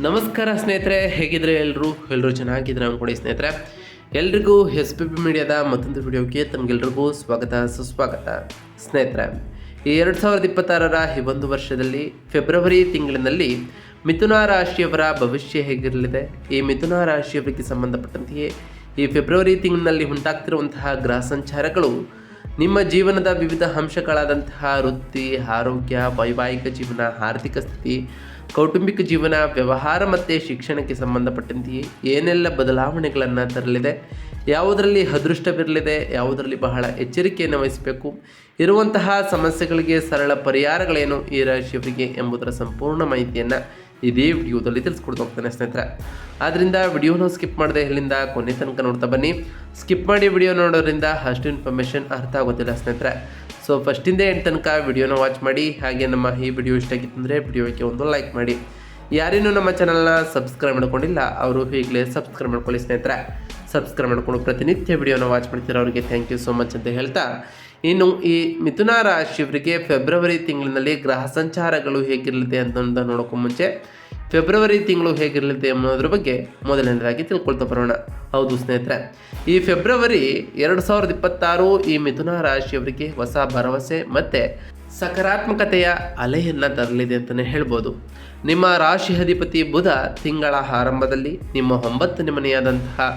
ನಮಸ್ಕಾರ ಸ್ನೇಹಿತರೆ, ಹೇಗಿದ್ರೆ ಎಲ್ಲರೂ ಚೆನ್ನಾಗಿದ್ರೆ ಅನ್ಕೊಡಿ ಸ್ನೇಹಿತರೆ. ಎಲ್ರಿಗೂ ಎಸ್ ಪಿ ಪಿ ಮೀಡಿಯಾದ ಮತ್ತೊಂದು ವಿಡಿಯೋಗೆ ತಮಗೆಲ್ರಿಗೂ ಸ್ವಾಗತ ಸುಸ್ವಾಗತ. ಸ್ನೇಹಿತರೆ, ಈ 2026ರ ಈ ಒಂದು ವರ್ಷದಲ್ಲಿ ಫೆಬ್ರವರಿ ತಿಂಗಳಿನಲ್ಲಿ ಮಿಥುನ ರಾಶಿಯವರ ಭವಿಷ್ಯ ಹೇಗಿರಲಿದೆ, ಈ ಮಿಥುನ ರಾಶಿಯವರಿಗೆ ಸಂಬಂಧಪಟ್ಟಂತೆಯೇ ಈ ಫೆಬ್ರವರಿ ತಿಂಗಳಿನಲ್ಲಿ ಉಂಟಾಗ್ತಿರುವಂತಹ ಗ್ರಹ ಸಂಚಾರಗಳು ನಿಮ್ಮ ಜೀವನದ ವಿವಿಧ ಅಂಶಗಳಾದಂತಹ ವೃತ್ತಿ, ಆರೋಗ್ಯ, ವೈವಾಹಿಕ ಜೀವನ, ಆರ್ಥಿಕ ಸ್ಥಿತಿ, ಕೌಟುಂಬಿಕ ಜೀವನ, ವ್ಯವಹಾರ ಮತ್ತು ಶಿಕ್ಷಣಕ್ಕೆ ಸಂಬಂಧಪಟ್ಟಂತೆಯೇ ಏನೆಲ್ಲ ಬದಲಾವಣೆಗಳನ್ನು ತರಲಿದೆ, ಯಾವುದರಲ್ಲಿ ಅದೃಷ್ಟವಿರಲಿದೆ, ಯಾವುದರಲ್ಲಿ ಬಹಳ ಎಚ್ಚರಿಕೆಯನ್ನು ವಹಿಸಬೇಕು, ಇರುವಂತಹ ಸಮಸ್ಯೆಗಳಿಗೆ ಸರಳ ಪರಿಹಾರಗಳೇನು ಈ ರಾಶಿಯವರಿಗೆ ಎಂಬುದರ ಸಂಪೂರ್ಣ ಮಾಹಿತಿಯನ್ನು ಇದೇ ವಿಡಿಯೋದಲ್ಲಿ ತಿಳಿಸ್ಕೊಡ್ತಾ ಹೋಗ್ತಾನೆ ಸ್ನೇಹಿತರೆ. ಆದ್ದರಿಂದ ವಿಡಿಯೋನ ಸ್ಕಿಪ್ ಮಾಡದೆ ಇಲ್ಲಿಂದ ಕೊನೆ ತನಕ ನೋಡ್ತಾ ಬನ್ನಿ. ಸ್ಕಿಪ್ ಮಾಡಿ ವಿಡಿಯೋ ನೋಡೋದ್ರಿಂದ ಅಷ್ಟು ಇನ್ಫಾರ್ಮೇಷನ್ ಅರ್ಥ ಆಗೋದಿಲ್ಲ ಸ್ನೇಹಿತರೆ. ಸೊ ಫಸ್ಟಿಂದ ಎಂಟು ತನಕ ವಿಡಿಯೋನ ವಾಚ್ ಮಾಡಿ. ಹಾಗೆ ನಮ್ಮ ಈ ವಿಡಿಯೋ ಇಷ್ಟ ಆಗಿತ್ತು ಅಂದರೆ ವಿಡಿಯೋಕ್ಕೆ ಒಂದು ಲೈಕ್ ಮಾಡಿ. ಯಾರೇನೂ ನಮ್ಮ ಚಾನಲ್ನ ಸಬ್ಸ್ಕ್ರೈಬ್ ಮಾಡ್ಕೊಂಡಿಲ್ಲ ಅವರು ಈಗಲೇ ಸಬ್ಸ್ಕ್ರೈಬ್ ಮಾಡ್ಕೊಳ್ಳಿ ಸ್ನೇಹಿತರೆ. ಸಬ್ಸ್ಕ್ರೈಬ್ ಮಾಡ್ಕೊಂಡು ಪ್ರತಿನಿತ್ಯ ವಿಡಿಯೋನ ವಾಚ್ ಮಾಡ್ತೀರ ಅವರಿಗೆ ಥ್ಯಾಂಕ್ ಯು ಸೋ ಮಚ್ ಅಂತ ಹೇಳ್ತಾ, ಇನ್ನು ಈ ಮಿಥುನ ರಾಶಿಯವರಿಗೆ ಫೆಬ್ರವರಿ ತಿಂಗಳಿನಲ್ಲಿ ಗ್ರಹ ಸಂಚಾರಗಳು ಹೇಗಿರಲಿದೆ ಅಂತ ನೋಡೋಕ್ಕೂ ಮುಂಚೆ ಫೆಬ್ರವರಿ ತಿಂಗಳು ಹೇಗಿರಲಿದೆ ಅನ್ನೋದ್ರ ಬಗ್ಗೆ ಮೊದಲನೇದಾಗಿ ತಿಳ್ಕೊಳ್ತಾ ಬರೋಣ. ಹೌದು ಸ್ನೇಹಿತರೆ, ಈ ಫೆಬ್ರವರಿ 2026 ಈ ಮಿಥುನ ರಾಶಿಯವರಿಗೆ ಹೊಸ ಭರವಸೆ ಮತ್ತು ಸಕಾರಾತ್ಮಕತೆಯ ಅಲೆಯನ್ನು ತರಲಿದೆ ಅಂತಲೇ ಹೇಳ್ಬೋದು. ನಿಮ್ಮ ರಾಶಿ ಅಧಿಪತಿ ಬುಧ ತಿಂಗಳ ಆರಂಭದಲ್ಲಿ ನಿಮ್ಮ 9ನೇ ಮನೆಯಾದಂತಹ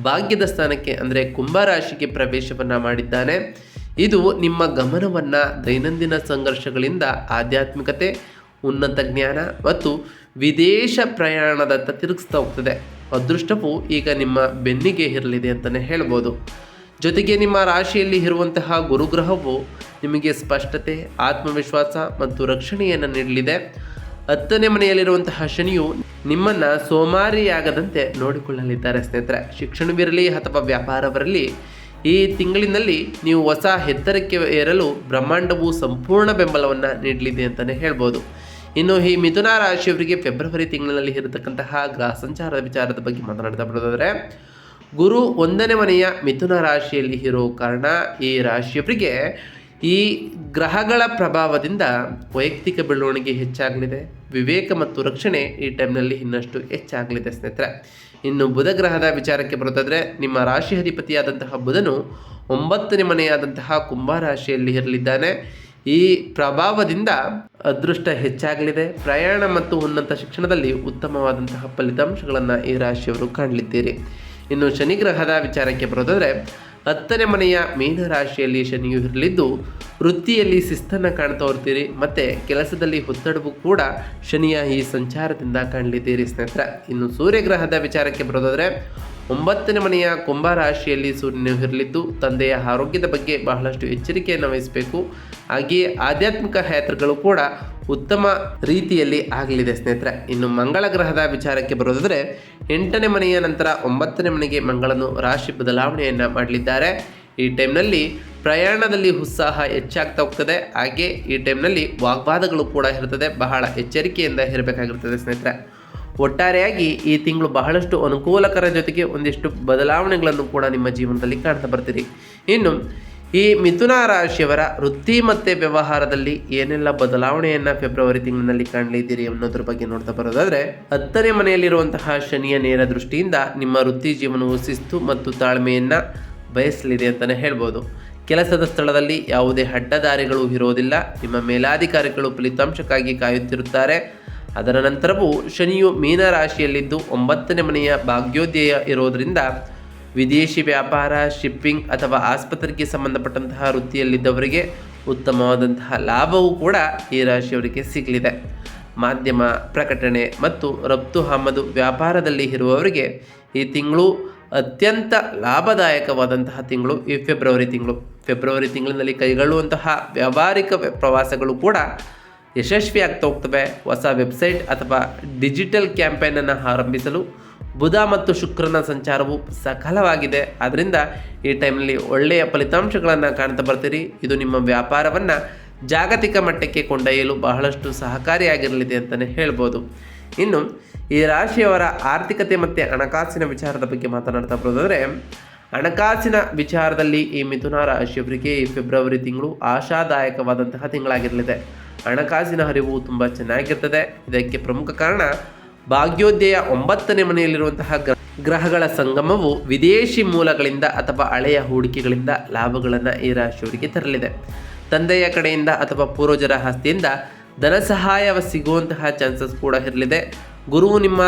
ಭಾಗ್ಯದ ಸ್ಥಾನಕ್ಕೆ ಅಂದರೆ ಕುಂಭರಾಶಿಗೆ ಪ್ರವೇಶವನ್ನು ಮಾಡಿದ್ದಾನೆ. ಇದು ನಿಮ್ಮ ಗಮನವನ್ನು ದೈನಂದಿನ ಸಂಘರ್ಷಗಳಿಂದ ಆಧ್ಯಾತ್ಮಿಕತೆ, ಉನ್ನತ ಜ್ಞಾನ ಮತ್ತು ವಿದೇಶ ಪ್ರಯಾಣದತ್ತ ತಿರುಗಿಸ್ತಾ ಹೋಗ್ತದೆ. ಅದೃಷ್ಟವು ಈಗ ನಿಮ್ಮ ಬೆನ್ನಿಗೆ ಇರಲಿದೆ ಅಂತಲೇ ಹೇಳ್ಬೋದು. ಜೊತೆಗೆ ನಿಮ್ಮ ರಾಶಿಯಲ್ಲಿ ಇರುವಂತಹ ಗುರುಗ್ರಹವು ನಿಮಗೆ ಸ್ಪಷ್ಟತೆ, ಆತ್ಮವಿಶ್ವಾಸ ಮತ್ತು ರಕ್ಷಣೆಯನ್ನು ನೀಡಲಿದೆ. 10ನೇ ಮನೆಯಲ್ಲಿರುವಂತಹ ಶನಿಯು ನಿಮ್ಮನ್ನು ಸೋಮಾರಿಯಾಗದಂತೆ ನೋಡಿಕೊಳ್ಳಲಿದ್ದಾರೆ ಸ್ನೇಹಿತರೆ. ಶಿಕ್ಷಣವಿರಲಿ ಅಥವಾ ವ್ಯಾಪಾರವಿರಲಿ, ಈ ತಿಂಗಳಿನಲ್ಲಿ ನೀವು ಹೊಸ ಎತ್ತರಕ್ಕೆ ಏರಲು ಬ್ರಹ್ಮಾಂಡವು ಸಂಪೂರ್ಣ ಬೆಂಬಲವನ್ನು ನೀಡಲಿದೆ ಅಂತಲೇ ಹೇಳ್ಬೋದು. ಇನ್ನು ಈ ಮಿಥುನ ರಾಶಿಯವರಿಗೆ ಫೆಬ್ರವರಿ ತಿಂಗಳಿನಲ್ಲಿ ಇರತಕ್ಕಂತಹ ಗ್ರಹ ಸಂಚಾರದ ವಿಚಾರದ ಬಗ್ಗೆ ಮಾತನಾಡ್ತಾ ಬರೋದಾದರೆ, ಗುರು 1ನೇ ಮನೆಯ ಮಿಥುನ ರಾಶಿಯಲ್ಲಿ ಇರೋ ಕಾರಣ ಈ ರಾಶಿಯವರಿಗೆ ಈ ಗ್ರಹಗಳ ಪ್ರಭಾವದಿಂದ ವೈಯಕ್ತಿಕ ಬೆಳವಣಿಗೆ ಹೆಚ್ಚಾಗಲಿದೆ. ವಿವೇಕ ಮತ್ತು ರಕ್ಷಣೆ ಈ ಟೈಮ್ನಲ್ಲಿ ಇನ್ನಷ್ಟು ಹೆಚ್ಚಾಗಲಿದೆ ಸ್ನೇಹಿತರೆ. ಇನ್ನು ಬುಧ ಗ್ರಹದ ವಿಚಾರಕ್ಕೆ ಬರೋದಾದರೆ, ನಿಮ್ಮ ರಾಶಿ ಅಧಿಪತಿಯಾದಂತಹ ಬುಧನು 9ನೇ ಮನೆಯಾದಂತಹ ಕುಂಭ ರಾಶಿಯಲ್ಲಿ ಇರಲಿದ್ದಾನೆ. ಈ ಪ್ರಭಾವದಿಂದ ಅದೃಷ್ಟ ಹೆಚ್ಚಾಗಲಿದೆ. ಪ್ರಯಾಣ ಮತ್ತು ಉನ್ನತ ಶಿಕ್ಷಣದಲ್ಲಿ ಉತ್ತಮವಾದಂತಹ ಫಲಿತಾಂಶಗಳನ್ನು ಈ ರಾಶಿಯವರು ಕಾಣಲಿದ್ದೀರಿ. ಇನ್ನು ಶನಿ ಗ್ರಹದ ವಿಚಾರಕ್ಕೆ ಬರೋದಾದರೆ, 10ನೇ ಮನೆಯ ಮೀನ ರಾಶಿಯಲ್ಲಿ ಶನಿಯು ಇರಲಿದ್ದು ವೃತ್ತಿಯಲ್ಲಿ ಶಿಸ್ತನ್ನು ಕಾಣ್ತಾ ಹೋಗ್ತೀರಿ ಮತ್ತು ಕೆಲಸದಲ್ಲಿ ಒತ್ತಡವು ಕೂಡ ಶನಿಯ ಈ ಸಂಚಾರದಿಂದ ಕಾಣಲಿದ್ದೀರಿ ಸ್ನೇಹಿತರೆ. ಇನ್ನು ಸೂರ್ಯಗ್ರಹದ ವಿಚಾರಕ್ಕೆ ಬರೋದಾದರೆ, 9ನೇ ಮನೆಯ ಕುಂಭ ರಾಶಿಯಲ್ಲಿ ಸೂರ್ಯನು ಇರಲಿದ್ದು ತಂದೆಯ ಆರೋಗ್ಯದ ಬಗ್ಗೆ ಬಹಳಷ್ಟು ಎಚ್ಚರಿಕೆಯನ್ನು ವಹಿಸಬೇಕು. ಹಾಗೆಯೇ ಆಧ್ಯಾತ್ಮಿಕ ಯಾತ್ರೆಗಳು ಕೂಡ ಉತ್ತಮ ರೀತಿಯಲ್ಲಿ ಆಗಲಿದೆ ಸ್ನೇಹಿತರೆ. ಇನ್ನು ಮಂಗಳ ಗ್ರಹದ ವಿಚಾರಕ್ಕೆ ಬರೋದಾದರೆ, 8ನೇ ಮನೆಯ ನಂತರ 9ನೇ ಮನೆಗೆ ಮಂಗಳನು ರಾಶಿ ಬದಲಾವಣೆಯನ್ನು ಮಾಡಲಿದ್ದಾರೆ. ಈ ಟೈಮ್ನಲ್ಲಿ ಪ್ರಯಾಣದಲ್ಲಿ ಉತ್ಸಾಹ ಹೆಚ್ಚಾಗ್ತಾ ಹೋಗ್ತದೆ. ಹಾಗೆ ಈ ಟೈಮ್ನಲ್ಲಿ ವಾಗ್ವಾದಗಳು ಕೂಡ ಇರ್ತದೆ. ಬಹಳ ಎಚ್ಚರಿಕೆಯಿಂದ ಇರಬೇಕಾಗಿರ್ತದೆ ಸ್ನೇಹಿತರೆ. ಒಟ್ಟಾರೆಯಾಗಿ ಈ ತಿಂಗಳು ಬಹಳಷ್ಟು ಅನುಕೂಲಕರ, ಜೊತೆಗೆ ಒಂದಿಷ್ಟು ಬದಲಾವಣೆಗಳನ್ನು ಕೂಡ ನಿಮ್ಮ ಜೀವನದಲ್ಲಿ ಕಾಣ್ತಾ ಬರ್ತೀರಿ. ಇನ್ನು ಈ ಮಿಥುನ ರಾಶಿಯವರ ವೃತ್ತಿ ಮತ್ತು ವ್ಯವಹಾರದಲ್ಲಿ ಏನೆಲ್ಲ ಬದಲಾವಣೆಯನ್ನು ಫೆಬ್ರವರಿ ತಿಂಗಳಿನಲ್ಲಿ ಕಾಣಲಿದ್ದೀರಿ ಅನ್ನೋದ್ರ ಬಗ್ಗೆ ನೋಡ್ತಾ ಬರೋದಾದರೆ, 10ನೇ ಮನೆಯಲ್ಲಿರುವಂತಹ ಶನಿಯ ನೇರ ದೃಷ್ಟಿಯಿಂದ ನಿಮ್ಮ ವೃತ್ತಿ ಜೀವನವು ಶಿಸ್ತು ಮತ್ತು ತಾಳ್ಮೆಯನ್ನು ಬಯಸಲಿದೆ ಅಂತಲೇ ಹೇಳ್ಬೋದು. ಕೆಲಸದ ಸ್ಥಳದಲ್ಲಿ ಯಾವುದೇ ಅಡ್ಡದಾರಿಗಳು ಇರೋದಿಲ್ಲ. ನಿಮ್ಮ ಮೇಲಾಧಿಕಾರಿಗಳು ಫಲಿತಾಂಶಕ್ಕಾಗಿ ಕಾಯುತ್ತಿರುತ್ತಾರೆ. ಅದರ ನಂತರವೂ ಶನಿಯು ಮೀನ ರಾಶಿಯಲ್ಲಿದ್ದು 9ನೇ ಮನೆಯ ಭಾಗ್ಯೋದಯ ಇರೋದರಿಂದ ವಿದೇಶಿ ವ್ಯಾಪಾರ, ಶಿಪ್ಪಿಂಗ್ ಅಥವಾ ಆಸ್ಪತ್ರೆಗೆ ಸಂಬಂಧಪಟ್ಟಂತಹ ವೃತ್ತಿಯಲ್ಲಿದ್ದವರಿಗೆ ಉತ್ತಮವಾದಂತಹ ಲಾಭವೂ ಕೂಡ ಈ ರಾಶಿಯವರಿಗೆ ಸಿಗಲಿದೆ. ಮಾಧ್ಯಮ, ಪ್ರಕಟಣೆ ಮತ್ತು ರಫ್ತು ಆಮದು ವ್ಯಾಪಾರದಲ್ಲಿ ಇರುವವರಿಗೆ ಈ ತಿಂಗಳು ಅತ್ಯಂತ ಲಾಭದಾಯಕವಾದಂತಹ ತಿಂಗಳು ಈ ಫೆಬ್ರವರಿ ತಿಂಗಳು. ಫೆಬ್ರವರಿ ತಿಂಗಳಿನಲ್ಲಿ ಕೈಗೊಳ್ಳುವಂತಹ ವ್ಯಾವಹಾರಿಕ ಪ್ರವಾಸಗಳು ಕೂಡ ಯಶಸ್ವಿ ಆಗ್ತಾ ಹೋಗ್ತವೆ. ಹೊಸ ವೆಬ್ಸೈಟ್ ಅಥವಾ ಡಿಜಿಟಲ್ ಕ್ಯಾಂಪೇನನ್ನು ಆರಂಭಿಸಲು ಬುಧ ಮತ್ತು ಶುಕ್ರನ ಸಂಚಾರವು ಸಫಲವಾಗಿದೆ. ಆದ್ದರಿಂದ ಈ ಟೈಮ್ನಲ್ಲಿ ಒಳ್ಳೆಯ ಫಲಿತಾಂಶಗಳನ್ನು ಕಾಣ್ತಾ ಬರ್ತೀರಿ. ಇದು ನಿಮ್ಮ ವ್ಯಾಪಾರವನ್ನು ಜಾಗತಿಕ ಮಟ್ಟಕ್ಕೆ ಕೊಂಡೊಯ್ಯಲು ಬಹಳಷ್ಟು ಸಹಕಾರಿಯಾಗಿರಲಿದೆ ಅಂತಲೇ ಹೇಳ್ಬೋದು. ಇನ್ನು ಈ ರಾಶಿಯವರ ಆರ್ಥಿಕತೆ ಮತ್ತು ಹಣಕಾಸಿನ ವಿಚಾರದ ಬಗ್ಗೆ ಮಾತನಾಡ್ತಾ ಬರೋದಾದರೆ, ಹಣಕಾಸಿನ ವಿಚಾರದಲ್ಲಿ ಈ ಮಿಥುನ ರಾಶಿಯವರಿಗೆ ಈ ಫೆಬ್ರವರಿ ತಿಂಗಳು ಆಶಾದಾಯಕವಾದಂತಹ ತಿಂಗಳಾಗಿರಲಿದೆ. ಹಣಕಾಸಿನ ಹರಿವು ತುಂಬ ಚೆನ್ನಾಗಿರ್ತದೆ. ಇದಕ್ಕೆ ಪ್ರಮುಖ ಕಾರಣ ಭಾಗ್ಯೋದಯ 9ನೇ ಮನೆಯಲ್ಲಿರುವಂತಹ ಗ್ರಹಗಳ ಸಂಗಮವು ವಿದೇಶಿ ಮೂಲಗಳಿಂದ ಅಥವಾ ಹಳೆಯ ಹೂಡಿಕೆಗಳಿಂದ ಲಾಭಗಳನ್ನು ಈ ರಾಶಿಯವರಿಗೆ ತರಲಿದೆ. ತಂದೆಯ ಕಡೆಯಿಂದ ಅಥವಾ ಪೂರ್ವಜರ ಆಸ್ತಿಯಿಂದ ಧನ ಸಹಾಯ ಸಿಗುವಂತಹ ಚಾನ್ಸಸ್ ಕೂಡ ಇರಲಿದೆ. ಗುರುವು ನಿಮ್ಮ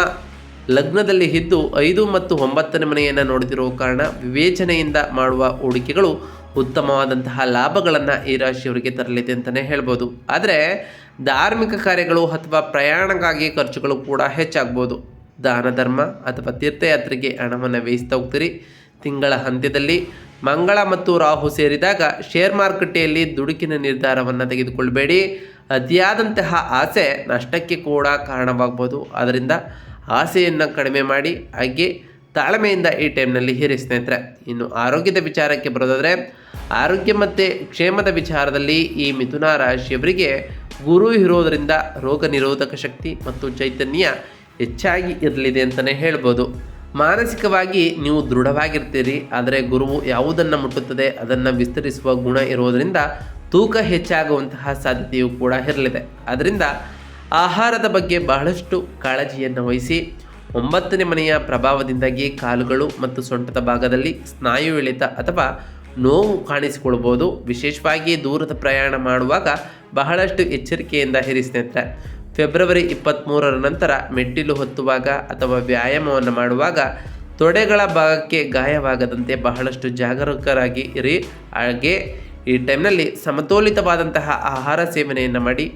ಲಗ್ನದಲ್ಲಿ ಇದ್ದು 5 ಮತ್ತು 9ನೇ ಮನೆಯನ್ನು ನೋಡುತ್ತಿರುವ ಕಾರಣ ವಿವೇಚನೆಯಿಂದ ಮಾಡುವ ಹೂಡಿಕೆಗಳು ಉತ್ತಮವಾದಂತಹ ಲಾಭಗಳನ್ನು ಈ ರಾಶಿಯವರಿಗೆ ತರಲಿದೆ ಅಂತಲೇ ಹೇಳ್ಬೋದು. ಆದರೆ ಧಾರ್ಮಿಕ ಕಾರ್ಯಗಳು ಅಥವಾ ಪ್ರಯಾಣಕ್ಕಾಗಿ ಖರ್ಚುಗಳು ಕೂಡ ಹೆಚ್ಚಾಗ್ಬೋದು. ದಾನ ಧರ್ಮ ಅಥವಾ ತೀರ್ಥಯಾತ್ರೆಗೆ ಹಣವನ್ನು ವ್ಯಯಿಸ್ತಾ ಹೋಗ್ತೀರಿ. ತಿಂಗಳ ಅಂತ್ಯದಲ್ಲಿ ಮಂಗಳ ಮತ್ತು ರಾಹು ಸೇರಿದಾಗ ಶೇರ್ ಮಾರುಕಟ್ಟೆಯಲ್ಲಿ ದುಡುಕಿನ ನಿರ್ಧಾರವನ್ನು ತೆಗೆದುಕೊಳ್ಳಬೇಡಿ. ಅತಿಯಾದಂತಹ ಆಸೆ ನಷ್ಟಕ್ಕೆ ಕೂಡ ಕಾರಣವಾಗ್ಬೋದು. ಆದ್ದರಿಂದ ಆಸೆಯನ್ನು ಕಡಿಮೆ ಮಾಡಿ, ಹಾಗೆ ತಾಳ್ಮೆಯಿಂದ ಈ ಟೈಮ್ನಲ್ಲಿ ಇರಿ ಸ್ನೇಹಿತರೆ. ಇನ್ನು ಆರೋಗ್ಯದ ವಿಚಾರಕ್ಕೆ ಬರೋದಾದರೆ ಆರೋಗ್ಯ ಮತ್ತು ಕ್ಷೇಮದ ವಿಚಾರದಲ್ಲಿ ಈ ಮಿಥುನ ರಾಶಿಯವರಿಗೆ ಗುರು ಇರೋದರಿಂದ ರೋಗ ನಿರೋಧಕ ಶಕ್ತಿ ಮತ್ತು ಚೈತನ್ಯ ಹೆಚ್ಚಾಗಿ ಇರಲಿದೆ ಅಂತಲೇ ಹೇಳ್ಬೋದು. ಮಾನಸಿಕವಾಗಿ ನೀವು ದೃಢವಾಗಿರ್ತೀರಿ. ಆದರೆ ಗುರುವು ಯಾವುದನ್ನು ಮುಟ್ಟುತ್ತದೆ ಅದನ್ನು ವಿಸ್ತರಿಸುವ ಗುಣ ಇರೋದರಿಂದ ತೂಕ ಹೆಚ್ಚಾಗುವಂತಹ ಸಾಧ್ಯತೆಯೂ ಕೂಡ ಇರಲಿದೆ. ಅದರಿಂದ ಆಹಾರದ ಬಗ್ಗೆ ಬಹಳಷ್ಟು ಕಾಳಜಿಯನ್ನು ವಹಿಸಿ. 9ನೇ ಮನೆಯ ಪ್ರಭಾವದಿಂದಾಗಿ ಕಾಲುಗಳು ಮತ್ತು ಸೊಂಟದ ಭಾಗದಲ್ಲಿ ಸ್ನಾಯು ಇಳಿತ ಅಥವಾ ನೋವು ಕಾಣಿಸಿಕೊಳ್ಬೋದು. ವಿಶೇಷವಾಗಿ ದೂರದ ಪ್ರಯಾಣ ಮಾಡುವಾಗ ಬಹಳಷ್ಟು ಎಚ್ಚರಿಕೆಯಿಂದ ಇರಿ ಸ್ನೇಹಿತರೆ. ಫೆಬ್ರವರಿ 23ರ ನಂತರ ಮೆಟ್ಟಿಲು ಹತ್ತುವಾಗ ಅಥವಾ ವ್ಯಾಯಾಮವನ್ನು ಮಾಡುವಾಗ ತೊಡೆಗಳ ಭಾಗಕ್ಕೆ ಗಾಯವಾಗದಂತೆ ಬಹಳಷ್ಟು ಜಾಗರೂಕರಾಗಿ ಇರಿ. ಹಾಗೆ ಈ ಟೈಮ್ನಲ್ಲಿ ಸಮತೋಲಿತವಾದಂತಹ ಆಹಾರ ಸೇವನೆಯನ್ನು ಮಾಡಿ.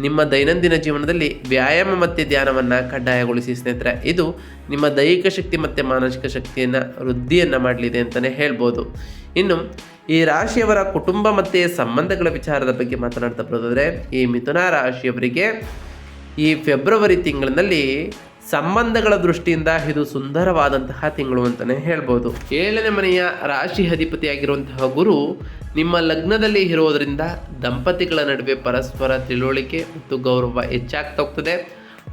ನಿಮ್ಮ ದೈನಂದಿನ ಜೀವನದಲ್ಲಿ ವ್ಯಾಯಾಮ ಮತ್ತು ಧ್ಯಾನವನ್ನು ಕಡ್ಡಾಯಗೊಳಿಸಿ ಸ್ನೇಹಿತರೆ. ಇದು ನಿಮ್ಮ ದೈಹಿಕ ಶಕ್ತಿ ಮತ್ತು ಮಾನಸಿಕ ಶಕ್ತಿಯನ್ನು ವೃದ್ಧಿಯನ್ನು ಮಾಡಲಿದೆ ಅಂತಲೇ ಹೇಳ್ಬೋದು. ಇನ್ನು ಈ ರಾಶಿಯವರ ಕುಟುಂಬ ಮತ್ತು ಸಂಬಂಧಗಳ ವಿಚಾರದ ಬಗ್ಗೆ ಮಾತನಾಡ್ತಾ ಬರೋದಾದರೆ ಈ ಮಿಥುನ ರಾಶಿಯವರಿಗೆ ಈ ಫೆಬ್ರವರಿ ತಿಂಗಳಿನಲ್ಲಿ ಸಂಬಂಧಗಳ ದೃಷ್ಟಿಯಿಂದ ಇದು ಸುಂದರವಾದಂತಹ ತಿಂಗಳು ಅಂತಲೇ ಹೇಳ್ಬೋದು. 7ನೇ ಮನೆಯ ರಾಶಿ ಅಧಿಪತಿಯಾಗಿರುವಂತಹ ಗುರು ನಿಮ್ಮ ಲಗ್ನದಲ್ಲಿ ಇರೋದರಿಂದ ದಂಪತಿಗಳ ನಡುವೆ ಪರಸ್ಪರ ತಿಳುವಳಿಕೆ ಮತ್ತು ಗೌರವ ಹೆಚ್ಚಾಗ್ತಾ ಹೋಗ್ತದೆ.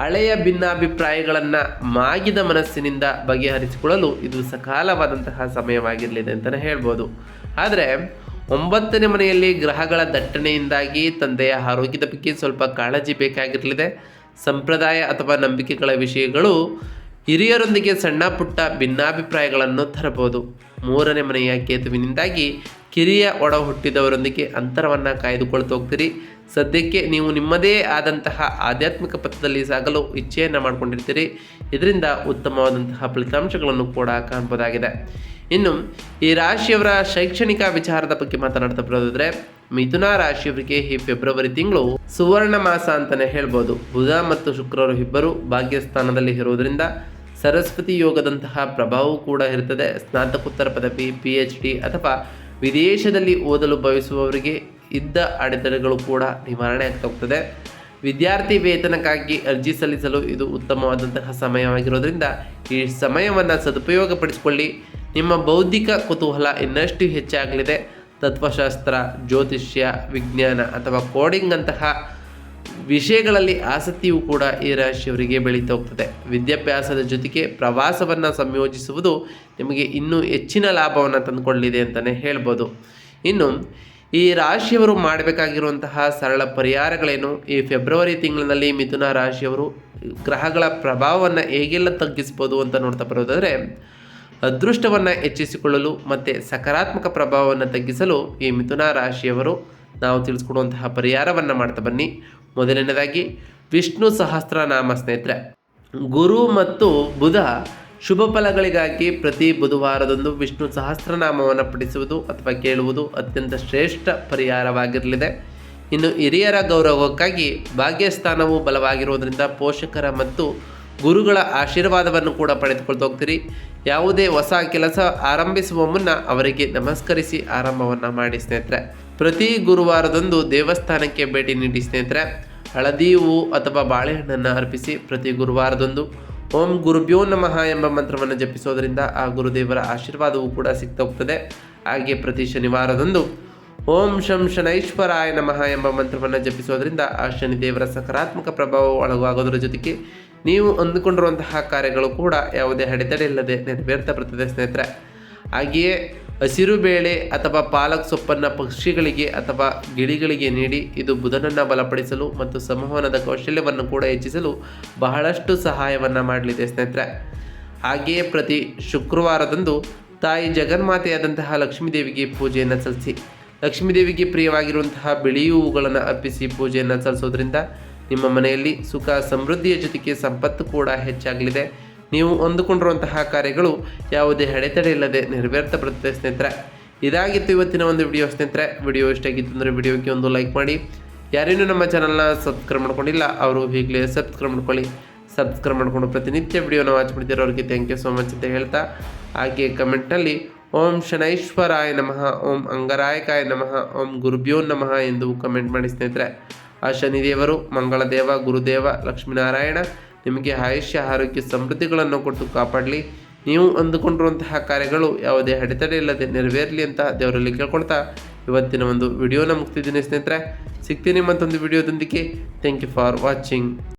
ಹಳೆಯ ಭಿನ್ನಾಭಿಪ್ರಾಯಗಳನ್ನು ಮಾಗಿದ ಮನಸ್ಸಿನಿಂದ ಬಗೆಹರಿಸಿಕೊಳ್ಳಲು ಇದು ಸಕಾಲವಾದಂತಹ ಸಮಯವಾಗಿರಲಿದೆ ಅಂತಲೇ ಹೇಳ್ಬೋದು. ಆದರೆ 9ನೇ ಮನೆಯಲ್ಲಿ ಗ್ರಹಗಳ ದಟ್ಟಣೆಯಿಂದಾಗಿ ತಂದೆಯ ಆರೋಗ್ಯದ ಬಗ್ಗೆ ಸ್ವಲ್ಪ ಕಾಳಜಿ ಬೇಕಾಗಿರಲಿದೆ. ಸಂಪ್ರದಾಯ ಅಥವಾ ನಂಬಿಕೆಗಳ ವಿಷಯಗಳು ಹಿರಿಯರೊಂದಿಗೆ ಸಣ್ಣ ಪುಟ್ಟ ಭಿನ್ನಾಭಿಪ್ರಾಯಗಳನ್ನು ತರಬಹುದು. 3ನೇ ಮನೆಯ ಕೇತುವಿನಿಂದಾಗಿ ಕಿರಿಯ ಒಡ ಹುಟ್ಟಿದವರೊಂದಿಗೆ ಅಂತರವನ್ನು ಕಾಯ್ದುಕೊಳ್ತಾ ಹೋಗ್ತೀರಿ. ಸದ್ಯಕ್ಕೆ ನೀವು ನಿಮ್ಮದೇ ಆದಂತಹ ಆಧ್ಯಾತ್ಮಿಕ ಪಥದಲ್ಲಿ ಸಾಗಲು ಇಚ್ಛೆಯನ್ನು ಮಾಡಿಕೊಂಡಿರ್ತೀರಿ. ಇದರಿಂದ ಉತ್ತಮವಾದಂತಹ ಫಲಿತಾಂಶಗಳನ್ನು ಕೂಡ ಕಾಣಬಹುದಾಗಿದೆ. ಇನ್ನು ಈ ರಾಶಿಯವರ ಶೈಕ್ಷಣಿಕ ವಿಚಾರದ ಬಗ್ಗೆ ಮಾತನಾಡ್ತಾ ಬರೋದಾದರೆ ಮಿಥುನ ರಾಶಿಯವರಿಗೆ ಈ ಫೆಬ್ರವರಿ ತಿಂಗಳು ಸುವರ್ಣ ಮಾಸ ಅಂತಲೇ ಹೇಳ್ಬೋದು. ಬುಧ ಮತ್ತು ಶುಕ್ರರು ಇಬ್ಬರು ಭಾಗ್ಯಸ್ಥಾನದಲ್ಲಿ ಇರುವುದರಿಂದ ಸರಸ್ವತಿ ಯೋಗದಂತಹ ಪ್ರಭಾವವೂ ಕೂಡ ಇರುತ್ತದೆ. ಸ್ನಾತಕೋತ್ತರ ಪದವಿ, PhD ಅಥವಾ ವಿದೇಶದಲ್ಲಿ ಓದಲು ಬಯಸುವವರಿಗೆ ಇದ್ದ ಅಡೆತಡೆಗಳು ಕೂಡ ನಿವಾರಣೆ ಆಗ್ತಾ ಹೋಗ್ತದೆ. ವಿದ್ಯಾರ್ಥಿ ವೇತನಕ್ಕಾಗಿ ಅರ್ಜಿ ಸಲ್ಲಿಸಲು ಇದು ಉತ್ತಮವಾದಂತಹ ಸಮಯವಾಗಿರೋದ್ರಿಂದ ಈ ಸಮಯವನ್ನು ಸದುಪಯೋಗಪಡಿಸಿಕೊಳ್ಳಿ. ನಿಮ್ಮ ಬೌದ್ಧಿಕ ಕುತೂಹಲ ಇನ್ನಷ್ಟು ಹೆಚ್ಚಾಗಲಿದೆ. ತತ್ವಶಾಸ್ತ್ರ, ಜ್ಯೋತಿಷ್ಯ, ವಿಜ್ಞಾನ ಅಥವಾ ಕೋಡಿಂಗ್ ಅಂತಹ ವಿಷಯಗಳಲ್ಲಿ ಆಸಕ್ತಿಯೂ ಕೂಡ ಈ ರಾಶಿಯವರಿಗೆ ಬೆಳೀತಾ ಹೋಗ್ತದೆ. ವಿದ್ಯಾಭ್ಯಾಸದ ಜೊತೆಗೆ ಪ್ರವಾಸವನ್ನು ಸಂಯೋಜಿಸುವುದು ನಿಮಗೆ ಇನ್ನೂ ಹೆಚ್ಚಿನ ಲಾಭವನ್ನು ತಂದುಕೊಳ್ಳಲಿದೆ ಅಂತಲೇ ಹೇಳ್ಬೋದು. ಇನ್ನು ಈ ರಾಶಿಯವರು ಮಾಡಬೇಕಾಗಿರುವಂತಹ ಸರಳ ಪರಿಹಾರಗಳೇನು? ಈ ಫೆಬ್ರವರಿ ತಿಂಗಳಿನಲ್ಲಿ ಮಿಥುನ ರಾಶಿಯವರು ಗ್ರಹಗಳ ಪ್ರಭಾವವನ್ನು ಹೇಗೆಲ್ಲ ತಗ್ಗಿಸ್ಬೋದು ಅಂತ ನೋಡ್ತಾ ಬರೋದಾದರೆ ಅದೃಷ್ಟವನ್ನು ಹೆಚ್ಚಿಸಿಕೊಳ್ಳಲು ಮತ್ತು ಸಕಾರಾತ್ಮಕ ಪ್ರಭಾವವನ್ನು ತಗ್ಗಿಸಲು ಈ ಮಿಥುನ ರಾಶಿಯವರು ನಾವು ತಿಳಿಸ್ಕೊಡುವಂತಹ ಪರಿಹಾರವನ್ನು ಮಾಡ್ತಾ ಬನ್ನಿ. ಮೊದಲನೇದಾಗಿ ವಿಷ್ಣು ಸಹಸ್ರನಾಮ ಸ್ನೇಹಿತರೆ. ಗುರು ಮತ್ತು ಬುಧ ಶುಭ ಫಲಗಳಿಗಾಗಿ ಪ್ರತಿ ಬುಧವಾರದಂದು ವಿಷ್ಣು ಸಹಸ್ರನಾಮವನ್ನು ಪಠಿಸುವುದು ಅಥವಾ ಕೇಳುವುದು ಅತ್ಯಂತ ಶ್ರೇಷ್ಠ ಪರಿಹಾರವಾಗಿರಲಿದೆ. ಇನ್ನು ಹಿರಿಯರ ಗೌರವಕ್ಕಾಗಿ ಭಾಗ್ಯಸ್ಥಾನವು ಬಲವಾಗಿರುವುದರಿಂದ ಪೋಷಕರ ಮತ್ತು ಗುರುಗಳ ಆಶೀರ್ವಾದವನ್ನು ಕೂಡ ಪಡೆದುಕೊಳ್ತಾ ಹೋಗ್ತೀರಿ. ಯಾವುದೇ ಹೊಸ ಕೆಲಸ ಆರಂಭಿಸುವ ಮುನ್ನ ಅವರಿಗೆ ನಮಸ್ಕರಿಸಿ ಆರಂಭವನ್ನು ಮಾಡಿ ಸ್ನೇಹಿತರೆ. ಪ್ರತಿ ಗುರುವಾರದಂದು ದೇವಸ್ಥಾನಕ್ಕೆ ಭೇಟಿ ನೀಡಿ ಸ್ನೇಹಿತರೆ. ಹಳದಿ ಹೂವು ಅಥವಾ ಬಾಳೆಹಣ್ಣನ್ನು ಅರ್ಪಿಸಿ ಪ್ರತಿ ಗುರುವಾರದಂದು ಓಂ ಗುರುಭ್ಯೋ ನಮಃ ಎಂಬ ಮಂತ್ರವನ್ನು ಜಪಿಸೋದರಿಂದ ಆ ಗುರುದೇವರ ಆಶೀರ್ವಾದವೂ ಕೂಡ ಸಿಗ್ತಾ ಹೋಗ್ತದೆ. ಹಾಗೆ ಪ್ರತಿ ಶನಿವಾರದಂದು ಓಂ ಶಂ ಶನೈಶ್ವರಾಯ ನಮಃ ಎಂಬ ಮಂತ್ರವನ್ನು ಜಪಿಸೋದರಿಂದ ಆ ಶನಿದೇವರ ಸಕಾರಾತ್ಮಕ ಪ್ರಭಾವ ಒಳಗಾಗೋದರ ಜೊತೆಗೆ ನೀವು ಅಂದುಕೊಂಡಿರುವಂತಹ ಕಾರ್ಯಗಳು ಕೂಡ ಯಾವುದೇ ಅಡೆತಡೆ ಇಲ್ಲದೆ ನೆರವೇರ್ತಾ ಬರ್ತದೆ ಸ್ನೇಹಿತರೆ. ಹಾಗೆಯೇ ಹಸಿರು ಬೇಳೆ ಅಥವಾ ಪಾಲಕ್ ಸೊಪ್ಪನ್ನು ಪಕ್ಷಿಗಳಿಗೆ ಅಥವಾ ಗಿಳಿಗಳಿಗೆ ನೀಡಿ ಇದು ಬುಧನನ್ನು ಬಲಪಡಿಸಲು ಮತ್ತು ಸಂವಹನದ ಕೌಶಲ್ಯವನ್ನು ಕೂಡ ಹೆಚ್ಚಿಸಲು ಬಹಳಷ್ಟು ಸಹಾಯವನ್ನು ಮಾಡಲಿದೆ ಸ್ನೇಹಿತರೆ. ಹಾಗೆಯೇ ಪ್ರತಿ ಶುಕ್ರವಾರದಂದು ತಾಯಿ ಜಗನ್ಮಾತೆಯಾದಂತಹ ಲಕ್ಷ್ಮೀದೇವಿಗೆ ಪೂಜೆಯನ್ನು ಸಲ್ಲಿಸಿ. ಲಕ್ಷ್ಮೀದೇವಿಗೆ ಪ್ರಿಯವಾಗಿರುವಂತಹ ಬಿಳಿ ಹೂವುಗಳನ್ನು ಅರ್ಪಿಸಿ ಪೂಜೆಯನ್ನು ಸಲ್ಲಿಸೋದ್ರಿಂದ ನಿಮ್ಮ ಮನೆಯಲ್ಲಿ ಸುಖ ಸಮೃದ್ಧಿಯ ಜೊತೆಗೆ ಸಂಪತ್ತು ಕೂಡ ಹೆಚ್ಚಾಗಲಿದೆ. ನೀವು ಅಂದುಕೊಂಡಿರುವಂತಹ ಕಾರ್ಯಗಳು ಯಾವುದೇ ಅಡೆತಡೆ ಇಲ್ಲದೆ ನೆರವೇರ್ತಾ ಬರುತ್ತೆ ಸ್ನೇಹಿತರೆ. ಇದಾಗಿತ್ತು ಇವತ್ತಿನ ಒಂದು ವಿಡಿಯೋ ಸ್ನೇಹಿತರೆ. ವಿಡಿಯೋ ಇಷ್ಟ ಆಗಿತ್ತು ಅಂದರೆ ವಿಡಿಯೋಕ್ಕೆ ಒಂದು ಲೈಕ್ ಮಾಡಿ. ಯಾರೇನೂ ನಮ್ಮ ಚಾನಲ್ನ ಸಬ್ಸ್ಕ್ರೈಬ್ ಮಾಡ್ಕೊಂಡಿಲ್ಲ ಅವರು ಈಗಲೇ ಸಬ್ಸ್ಕ್ರೈಬ್ ಮಾಡ್ಕೊಳ್ಳಿ. ಸಬ್ಸ್ಕ್ರೈಬ್ ಮಾಡಿಕೊಂಡು ಪ್ರತಿನಿತ್ಯ ವಿಡಿಯೋನ ವಾಚ್ ಮಾಡ್ತಿರೋರಿಗೆ ಥ್ಯಾಂಕ್ ಯು ಸೋ ಮಚ್ ಅಂತ ಹೇಳ್ತಾ, ಹಾಗೆ ಕಮೆಂಟ್ನಲ್ಲಿ ಓಂ ಶನೈಶ್ವರಾಯ ನಮಃ, ಓಂ ಅಂಗರಾಯಕಾಯ ನಮಃ, ಓಂ ಗುರುಭ್ಯೋ ನಮಃ ಎಂದು ಕಮೆಂಟ್ ಮಾಡಿ ಸ್ನೇಹಿತರೆ. ಆ ಶನಿದೇವರು, ಮಂಗಳದೇವ, ಗುರುದೇವ, ಲಕ್ಷ್ಮೀನಾರಾಯಣ ನಿಮಗೆ ಆಯುಷ್ಯ ಆರೋಗ್ಯ ಸಮೃದ್ಧಿಗಳನ್ನು ಕೊಟ್ಟು ಕಾಪಾಡಲಿ. ನೀವು ಅಂದುಕೊಂಡಿರುವಂತಹ ಕಾರ್ಯಗಳು ಯಾವುದೇ ಅಡೆತಡೆ ಇಲ್ಲದೆ ನೆರವೇರಲಿ ಅಂತ ದೇವರಲ್ಲಿ ಕೇಳ್ಕೊಳ್ತಾ ಇವತ್ತಿನ ಒಂದು ವಿಡಿಯೋನ ಮುಗ್ತಿದ್ದೀನಿ ಸ್ನೇಹಿತರೆ. ಸಿಗ್ತೀನಿ ಮತ್ತೊಂದು ವಿಡಿಯೋದೊಂದಿಗೆ. Thank you for watching.